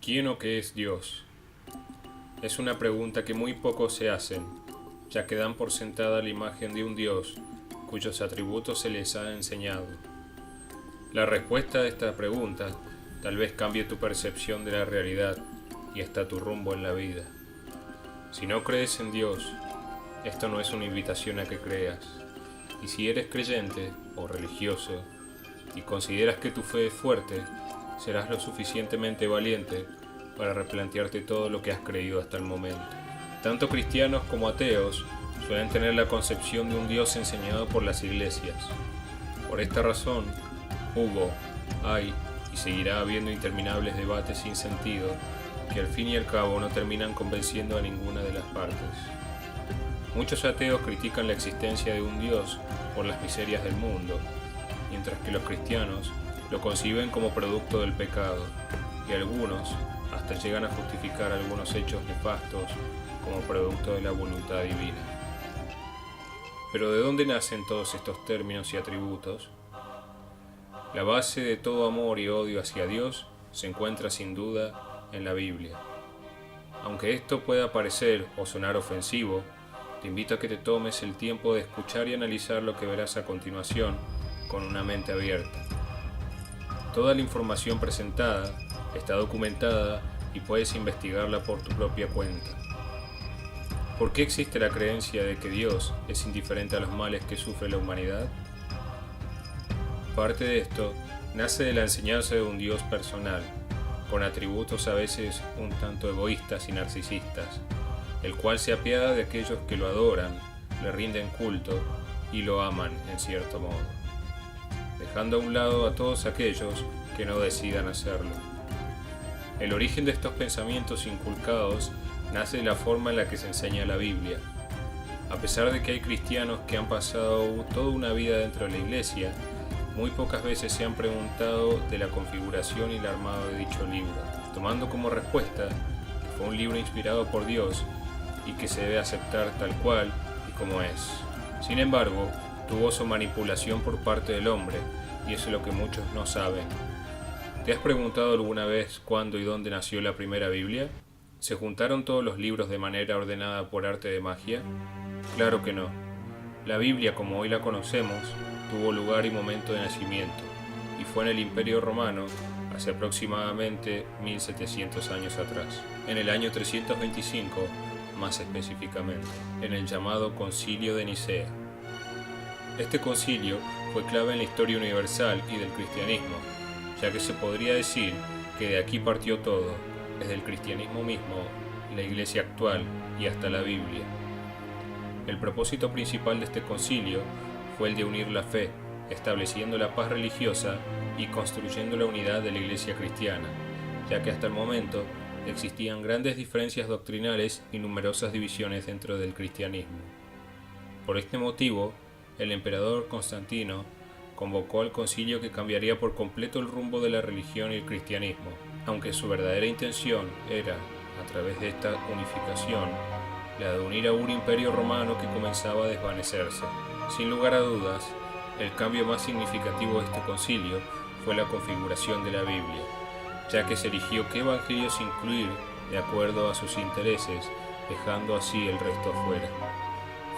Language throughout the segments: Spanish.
¿Quién o qué es Dios? Es una pregunta que muy pocos se hacen, ya que dan por sentada la imagen de un Dios cuyos atributos se les ha enseñado. La respuesta a esta pregunta tal vez cambie tu percepción de la realidad y hasta tu rumbo en la vida. Si no crees en Dios, esto no es una invitación a que creas. Y si eres creyente o religioso y consideras que tu fe es fuerte, serás lo suficientemente valiente para replantearte todo lo que has creído hasta el momento. Tanto cristianos como ateos suelen tener la concepción de un Dios enseñado por las iglesias. Por esta razón, hubo, hay y seguirá habiendo interminables debates sin sentido que al fin y al cabo no terminan convenciendo a ninguna de las partes. Muchos ateos critican la existencia de un Dios por las miserias del mundo, mientras que los cristianos lo conciben como producto del pecado, y algunos hasta llegan a justificar algunos hechos nefastos como producto de la voluntad divina. Pero ¿de dónde nacen todos estos términos y atributos? La base de todo amor y odio hacia Dios se encuentra sin duda en la Biblia. Aunque esto pueda parecer o sonar ofensivo, te invito a que te tomes el tiempo de escuchar y analizar lo que verás a continuación con una mente abierta. Toda la información presentada está documentada y puedes investigarla por tu propia cuenta. ¿Por qué existe la creencia de que Dios es indiferente a los males que sufre la humanidad? Parte de esto nace de la enseñanza de un Dios personal, con atributos a veces un tanto egoístas y narcisistas, el cual se apiada de aquellos que lo adoran, le rinden culto y lo aman en cierto modo, dejando a un lado a todos aquellos que no decidan hacerlo. El origen de estos pensamientos inculcados nace de la forma en la que se enseña la Biblia. A pesar de que hay cristianos que han pasado toda una vida dentro de la iglesia, muy pocas veces se han preguntado de la configuración y el armado de dicho libro, tomando como respuesta que fue un libro inspirado por Dios y que se debe aceptar tal cual y como es. Sin embargo, tuvo su manipulación por parte del hombre, y eso es lo que muchos no saben. ¿Te has preguntado alguna vez cuándo y dónde nació la primera Biblia? ¿Se juntaron todos los libros de manera ordenada por arte de magia? Claro que no. La Biblia, como hoy la conocemos, tuvo lugar y momento de nacimiento, y fue en el Imperio Romano hace aproximadamente 1700 años atrás, en el año 325, más específicamente, en el llamado Concilio de Nicea. Este concilio fue clave en la historia universal y del cristianismo, ya que se podría decir que de aquí partió todo, desde el cristianismo mismo, la iglesia actual y hasta la Biblia. El propósito principal de este concilio fue el de unir la fe, estableciendo la paz religiosa y construyendo la unidad de la iglesia cristiana, ya que hasta el momento existían grandes diferencias doctrinales y numerosas divisiones dentro del cristianismo. Por este motivo, el emperador Constantino convocó al concilio que cambiaría por completo el rumbo de la religión y el cristianismo, aunque su verdadera intención era, a través de esta unificación, la de unir a un imperio romano que comenzaba a desvanecerse. Sin lugar a dudas, el cambio más significativo de este concilio fue la configuración de la Biblia, ya que se eligió qué evangelios incluir de acuerdo a sus intereses, dejando así el resto afuera.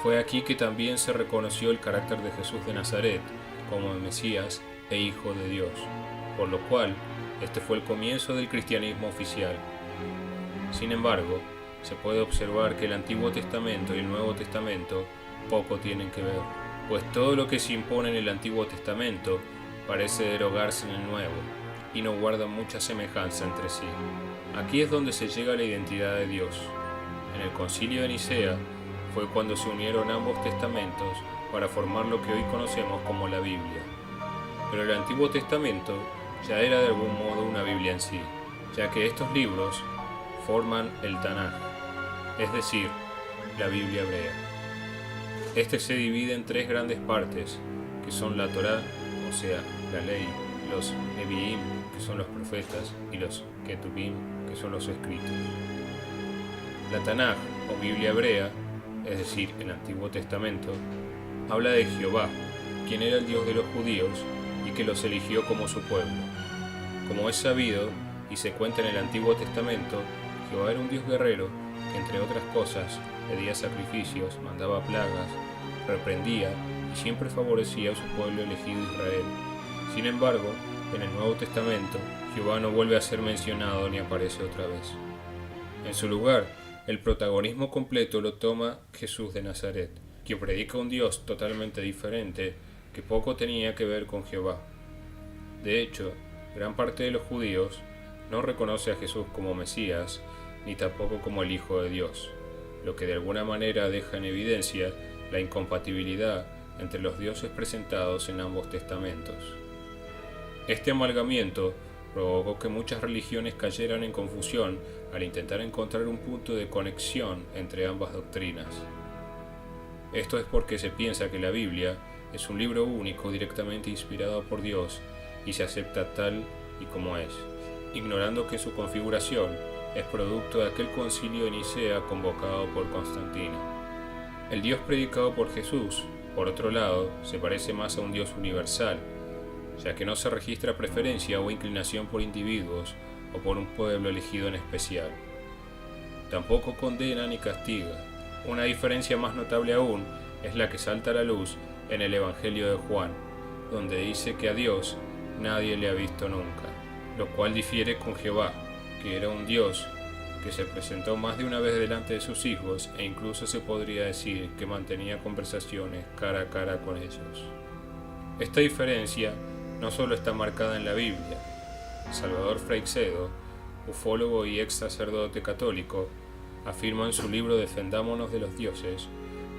Fue aquí que también se reconoció el carácter de Jesús de Nazaret como Mesías e Hijo de Dios, por lo cual este fue el comienzo del cristianismo oficial. Sin embargo, se puede observar que el Antiguo Testamento y el Nuevo Testamento poco tienen que ver, pues todo lo que se impone en el Antiguo Testamento parece derogarse en el Nuevo, y no guardan mucha semejanza entre sí. Aquí es donde se llega a la identidad de Dios. En el Concilio de Nicea fue cuando se unieron ambos testamentos para formar lo que hoy conocemos como la Biblia. Pero el Antiguo Testamento ya era de algún modo una Biblia en sí, ya que estos libros forman el Tanaj, es decir, la Biblia hebrea. Este se divide en tres grandes partes, que son la Torá, o sea, la ley, los Nevi'im, que son los profetas, y los Ketubim, que son los escritos. La Tanaj, o Biblia hebrea, es decir, el Antiguo Testamento, habla de Jehová, quien era el Dios de los judíos y que los eligió como su pueblo. Como es sabido, y se cuenta en el Antiguo Testamento, Jehová era un Dios guerrero que, entre otras cosas, pedía sacrificios, mandaba plagas, reprendía y siempre favorecía a su pueblo elegido Israel. Sin embargo, en el Nuevo Testamento, Jehová no vuelve a ser mencionado ni aparece otra vez. En su lugar, el protagonismo completo lo toma Jesús de Nazaret, quien predica un Dios totalmente diferente que poco tenía que ver con Jehová. De hecho, gran parte de los judíos no reconoce a Jesús como Mesías, ni tampoco como el Hijo de Dios, lo que de alguna manera deja en evidencia la incompatibilidad entre los dioses presentados en ambos testamentos. Este amalgamiento provocó que muchas religiones cayeran en confusión al intentar encontrar un punto de conexión entre ambas doctrinas. Esto es porque se piensa que la Biblia es un libro único directamente inspirado por Dios y se acepta tal y como es, ignorando que su configuración es producto de aquel concilio de Nicea convocado por Constantino. El Dios predicado por Jesús, por otro lado, se parece más a un Dios universal, ya que no se registra preferencia o inclinación por individuos o por un pueblo elegido en especial. Tampoco condena ni castiga. Una diferencia más notable aún es la que salta a la luz en el Evangelio de Juan, donde dice que a Dios nadie le ha visto nunca, lo cual difiere con Jehová, que era un Dios que se presentó más de una vez delante de sus hijos e incluso se podría decir que mantenía conversaciones cara a cara con ellos. Esta diferencia no solo está marcada en la Biblia. Salvador Freixedo, ufólogo y ex sacerdote católico, afirma en su libro Defendámonos de los dioses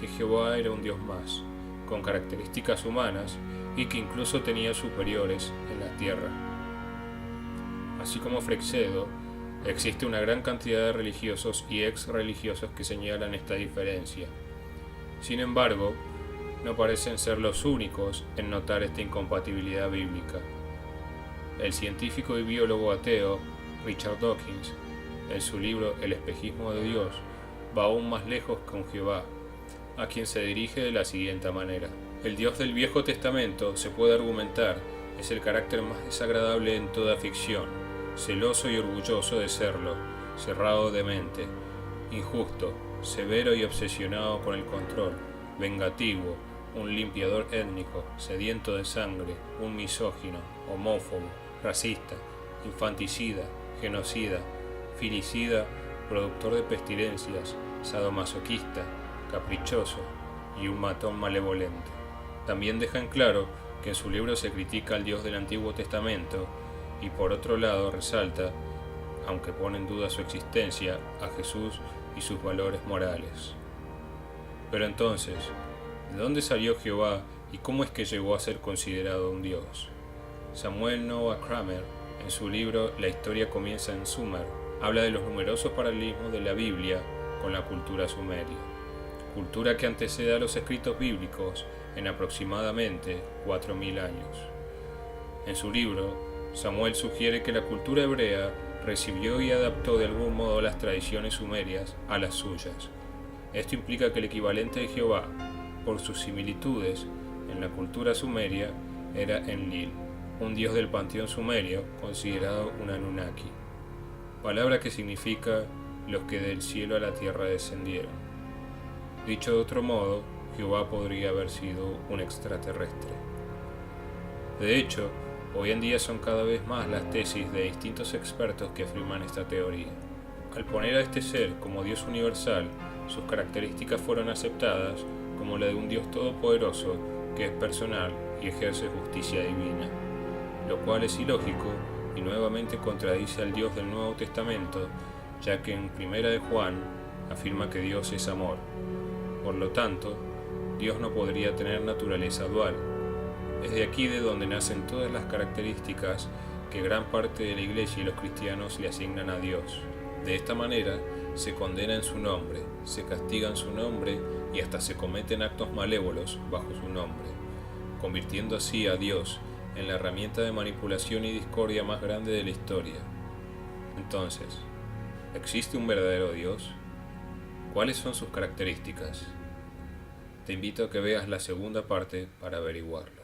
que Jehová era un Dios más, con características humanas y que incluso tenía superiores en la tierra. Así como Freixedo, existe una gran cantidad de religiosos y ex-religiosos que señalan esta diferencia. Sin embargo, no parecen ser los únicos en notar esta incompatibilidad bíblica. El científico y biólogo ateo Richard Dawkins, en su libro El espejismo de Dios, va aún más lejos con Jehová, a quien se dirige de la siguiente manera. El Dios del Viejo Testamento, se puede argumentar, es el carácter más desagradable en toda ficción, celoso y orgulloso de serlo, cerrado de mente, injusto, severo y obsesionado con el control, vengativo, un limpiador étnico, sediento de sangre, un misógino, homófobo, racista, infanticida, genocida, filicida, productor de pestilencias, sadomasoquista, caprichoso y un matón malevolente. También deja en claro que en su libro se critica al Dios del Antiguo Testamento y por otro lado resalta, aunque pone en duda su existencia, a Jesús y sus valores morales. Pero entonces, ¿de dónde salió Jehová y cómo es que llegó a ser considerado un Dios? Samuel Noah Kramer, en su libro La historia comienza en Sumer, habla de los numerosos paralelismos de la Biblia con la cultura sumeria, cultura que antecede a los escritos bíblicos en aproximadamente 4000 años. En su libro, Samuel sugiere que la cultura hebrea recibió y adaptó de algún modo las tradiciones sumerias a las suyas. Esto implica que el equivalente de Jehová, por sus similitudes en la cultura sumeria, era Enlil, un dios del panteón sumerio considerado un Anunnaki, palabra que significa los que del cielo a la tierra descendieron. Dicho de otro modo, Jehová podría haber sido un extraterrestre. De hecho, hoy en día son cada vez más las tesis de distintos expertos que afirman esta teoría. Al poner a este ser como Dios universal, sus características fueron aceptadas como la de un Dios todopoderoso que es personal y ejerce justicia divina, lo cual es ilógico y nuevamente contradice al Dios del Nuevo Testamento, ya que en Primera de Juan afirma que Dios es amor. Por lo tanto, Dios no podría tener naturaleza dual. Es de aquí de donde nacen todas las características que gran parte de la Iglesia y los cristianos le asignan a Dios. De esta manera, se condena en su nombre, se castiga en su nombre y hasta se cometen actos malévolos bajo su nombre, convirtiendo así a Dios en la herramienta de manipulación y discordia más grande de la historia. Entonces, ¿existe un verdadero Dios? ¿Cuáles son sus características? Te invito a que veas la segunda parte para averiguarlo.